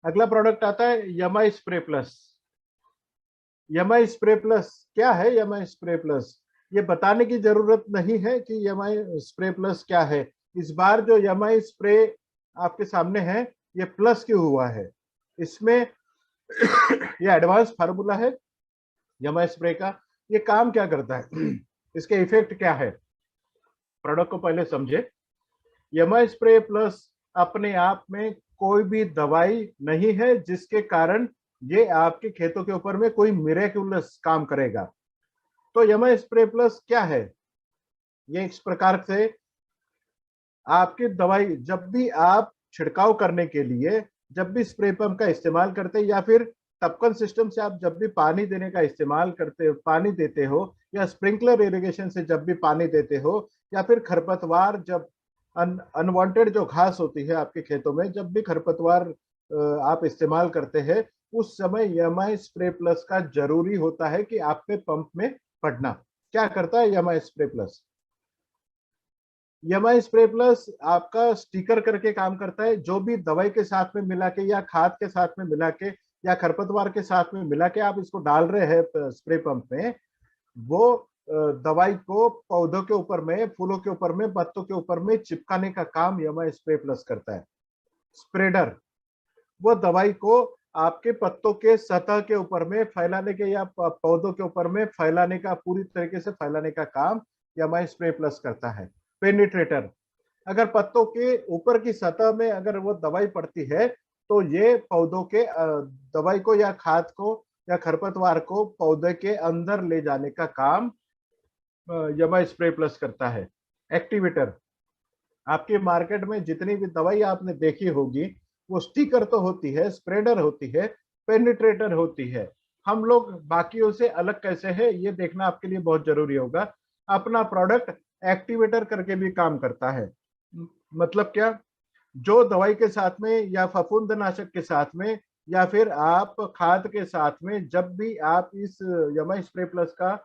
अगला प्रोडक्ट आता है Yamai spray plus. Yamai spray plus क्या है? यमाई स्प्रे प्लस ये बताने की जरूरत नहीं है कि यमाई स्प्रे प्लस क्या है। इस बार जो यमाई स्प्रे आपके सामने है ये प्लस क्यों हुआ है? इसमें ये एडवांस फार्मूला है यमाई स्प्रे का। ये काम क्या करता है? इसके इफेक्ट क्या है? प्रोडक्ट को पहले समझे। यमाई स्प्रे प्लस अपने आप में कोई भी दवाई नहीं है जिसके कारण ये आपके खेतों के ऊपर में कोई मिरेक्युलस काम करेगा। तो यमाई स्प्रे प्लस क्या है? ये इस प्रकार से आपकी दवाई जब भी आप छिड़काव करने के लिए जब भी स्प्रे पंप का इस्तेमाल करते हैं या फिर टपकन सिस्टम से आप जब भी पानी देने का इस्तेमाल करते पानी देते हो या स्प्रिंकलर इरिगेशन से जब भी पानी देते हो या फिर खरपतवार जब अनवांटेड जो घास होती है आपके खेतों में जब भी खरपतवार आप इस्तेमाल करते हैं उस समय यमाई स्प्रे प्लस का जरूरी होता है कि आप पे पंप में पड़ना। क्या करता है Yamai spray plus? Yamai spray plus आपका स्टिकर करके काम करता है। जो भी दवाई के साथ में मिला के या खाद के साथ में मिला के या खरपतवार के साथ में मिला के आप इसको डाल रहे हैं स्प्रे पंप में, वो दवाई को पौधों के ऊपर में, फूलों के ऊपर में, पत्तों के ऊपर में चिपकाने का काम यमाई स्प्रे प्लस करता है। स्प्रेडर वो दवाई को आपके पत्तों के सतह के ऊपर में फैलाने के या पौधों के ऊपर में फैलाने का, पूरी तरीके से फैलाने का काम यमाई स्प्रे प्लस करता है। पेनिट्रेटर अगर पत्तों के ऊपर की सतह में अगर वो दवाई पड़ती है तो ये पौधों के दवाई को या खाद को या खरपतवार को पौधे के अंदर ले जाने का काम यमाई स्प्रे प्लस करता है। एक्टिवेटर आपके मार्केट में जितनी भी दवाई आपने देखी होगी वो स्टिकर तो होती है, स्प्रेडर होती है, पेनिट्रेटर होती है। हम लोग बाकियों से अलग कैसे है ये देखना आपके लिए बहुत जरूरी होगा। अपना प्रोडक्ट एक्टिवेटर करके भी काम करता है। मतलब क्या? जो दवाई के साथ में या फफूंदनाशक के साथ में या फिर आप खाद के साथ में जब भी आप इस यमाई स्प्रे प्लस का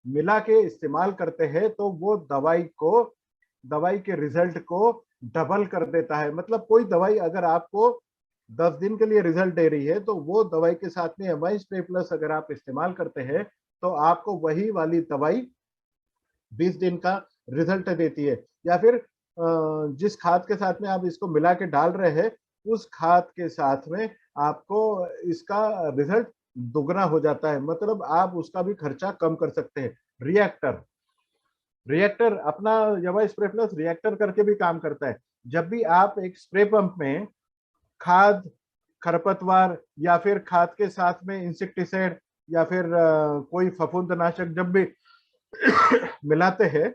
मिला के इस्तेमाल करते हैं तो वो दवाई के रिजल्ट को डबल कर देता है। मतलब कोई दवाई अगर आपको 10 दिन के लिए रिजल्ट दे रही है तो वो दवाई के साथ में यमाई स्प्रे प्लस अगर आप इस्तेमाल करते हैं तो आपको वही वाली दवाई 20 दिन का रिजल्ट देती है। या फिर जिस खाद के साथ में आप इसको मिला के डाल रहे हैं उस खाद के साथ में आपको इसका रिजल्ट दुगना हो जाता है। मतलब आप उसका भी खर्चा कम कर सकते हैं। रिएक्टर अपना यमाई स्प्रे प्लस रिएक्टर करके भी काम करता है। जब भी आप एक स्प्रे पंप में खाद, खरपतवार या फिर खाद के साथ में इंसेक्टिसाइड या फिर कोई फफूंदनाशक जब भी मिलाते हैं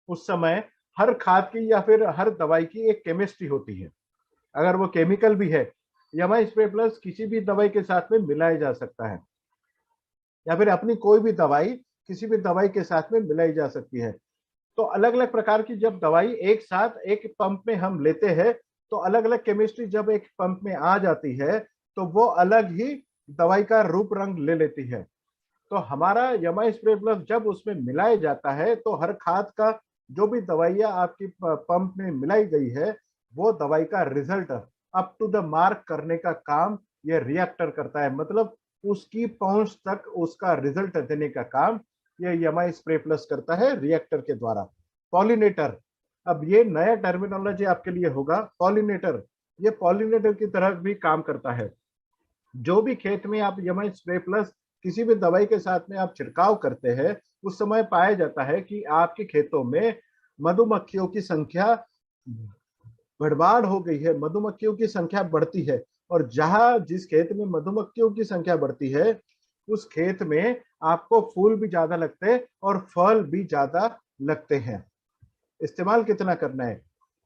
उस समय हर खाद की या फिर हर दवाई की एक केमिस्ट्री होती है। अगर वो केमिकल भी है यमाई स्प्रे प्लस किसी भी दवाई के साथ में मिलाया जा सकता है या फिर अपनी कोई भी दवाई किसी भी दवाई के साथ में मिलाई जा सकती है। तो अलग अलग प्रकार की जब दवाई एक साथ एक पंप में हम लेते हैं तो अलग अलग केमिस्ट्री जब एक पंप में आ जाती है तो वो अलग ही दवाई का रूप रंग ले लेती है। तो हमारा यमाई स्प्रे प्लस जब उसमें मिलाया जाता है तो हर खाद का जो भी दवाइयां आपकी पंप में मिलाई गई है वो दवाई का result up to the mark करने का काम ये रिएक्टर करता है। मतलब उसकी पहुंच तक उसका रिजल्ट देने का काम ये यमाई स्प्रे प्लस करता है रिएक्टर के द्वारा। पॉलिनेटर, अब ये नया टर्मिनोलॉजी आपके लिए होगा। पॉलिनेटर ये पॉलिनेटर की तरह भी काम करता है। जो भी खेत में आप यमाई स्प्रे प्लस किसी भी दवाई के साथ में आप छिड़काव करते हैं उस समय पाया जाता है कि आपके खेतों में मधुमक्खियों की संख्या बढ़बाढ़ हो गई है, मधुमक्खियों की संख्या बढ़ती है। और जहां जिस खेत में मधुमक्खियों की संख्या बढ़ती है उस खेत में आपको फूल भी ज्यादा लगते हैं और फल भी ज्यादा लगते हैं। इस्तेमाल कितना करना है?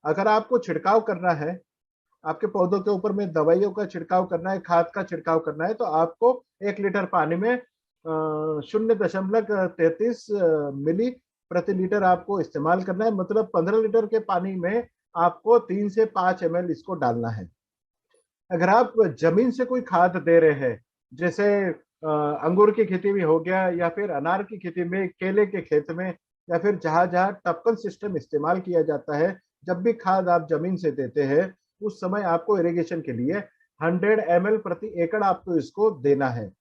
अगर आपको छिड़काव करना है, आपके पौधों के ऊपर में दवाइयों का छिड़काव करना है, खाद का छिड़काव करना है तो आपको 1 लीटर पानी में 0.33 मिली प्रति लीटर आपको इस्तेमाल करना है। मतलब 15 लीटर के पानी में आपको 3 से 5 ml इसको डालना है। अगर आप जमीन से कोई खाद दे रहे हैं जैसे अंगूर की खेती में हो गया या फिर अनार की खेती में, केले के खेत में या फिर जहां जहां टपकन सिस्टम इस्तेमाल किया जाता है, जब भी खाद आप जमीन से देते हैं उस समय आपको इरिगेशन के लिए 100 ml प्रति एकड़ आपको इसको देना है।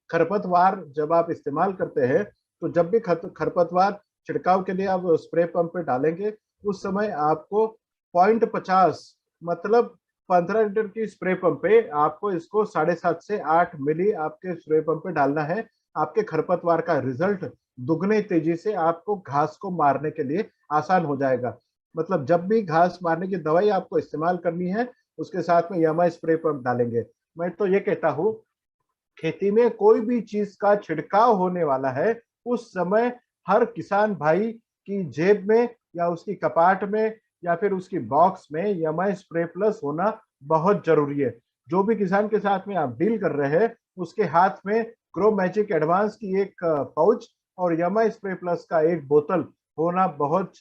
खरपतवार जब आप इस्तेमाल करते हैं तो जब भी खरपतवार छिड़काव के लिए आप स्प्रे पंप पे डालेंगे उस समय आपको 0.50 मतलब 15 लीटर की स्प्रे पंप पे आपको इसको 7.5 से 8 मिली आपके स्प्रे पंप पे डालना है। आपके खरपतवार का रिजल्ट दुगने तेजी से आपको घास को मारने के लिए आसान हो जाएगा। मतलब जब भी घास मारने की दवाई आपको इस्तेमाल करनी है उसके साथ में यामा स्प्रे पंप डालेंगे। मैं तो ये कहता हूँ खेती में कोई भी चीज का छिड़काव होने वाला है उस समय हर किसान भाई की जेब में या उसकी कपाट में या फिर उसकी बॉक्स में यमाई स्प्रे प्लस होना बहुत जरूरी है। जो भी किसान के साथ में आप डील कर रहे हैं उसके हाथ में ग्रो मैजिक एडवांस की एक पाउच और यमाई स्प्रे प्लस का एक बोतल होना बहुत